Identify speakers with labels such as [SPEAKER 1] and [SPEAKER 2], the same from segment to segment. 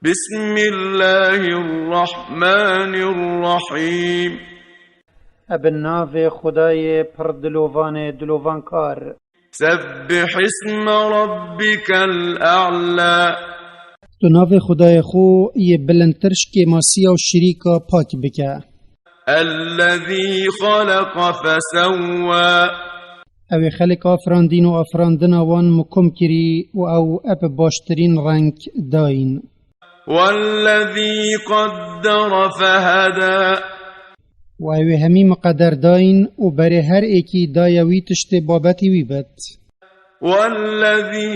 [SPEAKER 1] بسم الله الرحمن الرحيم.
[SPEAKER 2] ابن خدای پر دلوان کار.
[SPEAKER 1] سبح اسم ربك الأعلى.
[SPEAKER 2] تو ناو خدای خو یه بلندترش که ماسیا و شریکا پاک بکه.
[SPEAKER 1] الذي خلق فسوى.
[SPEAKER 2] او خلق آفراندین و آفراندن وان مکم کری و او اب باشترین رنگ داین.
[SPEAKER 1] والذي قدر فهدى.
[SPEAKER 2] و او همی مقدر داین و بره هر ایکی دایوی تشت بابتی وی بد.
[SPEAKER 1] والذي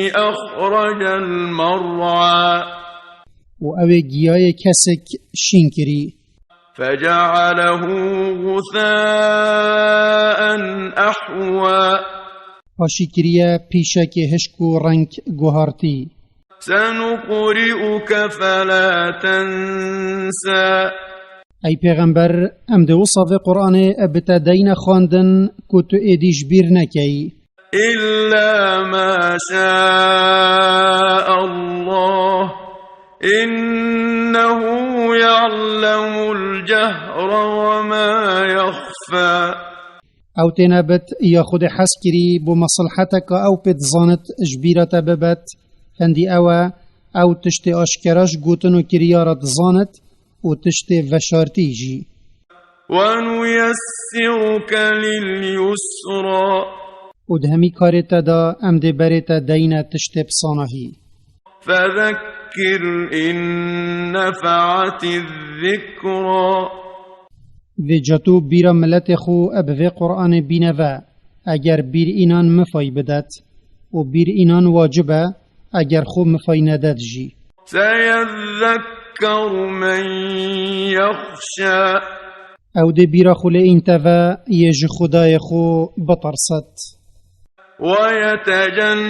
[SPEAKER 1] أخرج المرعى.
[SPEAKER 2] و او گیای کسک شین کری.
[SPEAKER 1] فجعله غثاء أحوى.
[SPEAKER 2] پاشی کریه پیشک هشکو رنگ گوهارتی.
[SPEAKER 1] سنقرئك فلا تنسى.
[SPEAKER 2] ای پیغمبر ام دو صف قرآن ابتا دین خواندن که تو ایدیش بیر نکی.
[SPEAKER 1] إلا ما شاء الله إنه يعلم الجهر وما يخفى.
[SPEAKER 2] او تنابت یا خود حس کری بو مصلحتك او پت زانت اجبیرت ببت هندی او تشت اشکراش گوتنو کریارت زانت و تشت وشارتی جی.
[SPEAKER 1] ونيسرك لليسرى.
[SPEAKER 2] و دهمی کارتا دا ام ده برتا دین تشت بصانهی.
[SPEAKER 1] فذكر إن نفعت الذكرى.
[SPEAKER 2] و جاتو بیرا ملت خو ابوه قرآن بینوه اگر بیر اینان مفای بدت و بیر اینان واجبه اگر خو مفای ندد جی.
[SPEAKER 1] سيذكر من يخشى.
[SPEAKER 2] او ده بیرا خول اینتوه یج خدای خو بطرست.
[SPEAKER 1] ويتجنبها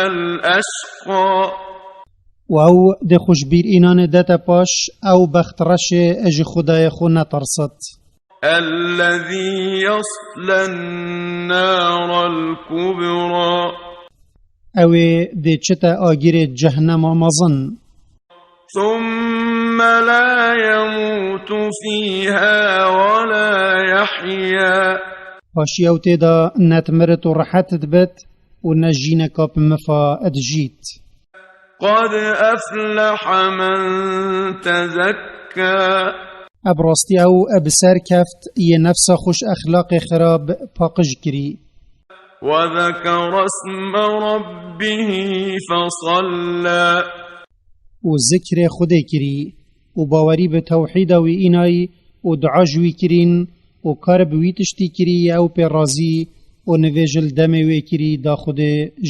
[SPEAKER 1] الأشقى.
[SPEAKER 2] و او ده خوشبیر اینان دتا پاش او بخترش اج خدای خو نترست.
[SPEAKER 1] الذي يصلى النار الكبرى.
[SPEAKER 2] او ده چتا آگیر جهنم آمازن.
[SPEAKER 1] ثم لا يموت فيها ولا يحيا.
[SPEAKER 2] پاشی او تیدا نتمرت و رحتت بد و نجینکا بمفا ادجیت.
[SPEAKER 1] قد أفلح من تزكى.
[SPEAKER 2] ابراستی او ابسر کفت یه نفس خوش اخلاق خراب پاقج کری.
[SPEAKER 1] وذكر اسم ربه فصلى.
[SPEAKER 2] و ذکر خوده کری و باوری به توحید و اینای و دعا جوی کرین و کار بوی تشتی کری او پی رازی و نویجل دموی کری دا خود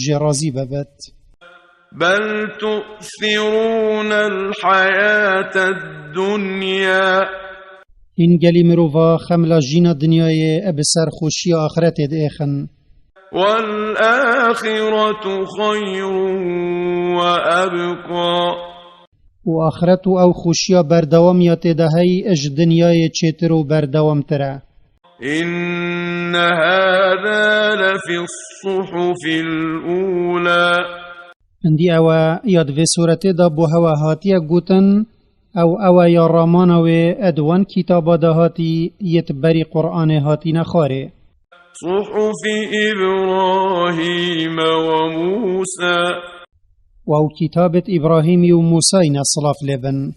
[SPEAKER 2] جرازی ببد.
[SPEAKER 1] بل تؤثرون الحياة الدنيا.
[SPEAKER 2] این گلی مروفا خملا جینا دنیای ابسر خوشی آخرت ایخن.
[SPEAKER 1] والآخرة خير وأبقى.
[SPEAKER 2] و آخرت او خوشی بردوامیات دهی اج دنیای چیتر و بردوام تره.
[SPEAKER 1] إن هذا لفي الصحف الأولى.
[SPEAKER 2] اندی او یاد و صورت دا بو هوا هاتی گوتن او یا رامان و ادوان کتابا دا هاتی یتبری قرآن هاتی نخاره.
[SPEAKER 1] صحف إبراهيم وموسى.
[SPEAKER 2] و او کتابت ابراهیمی و موسی نصلاف لبن.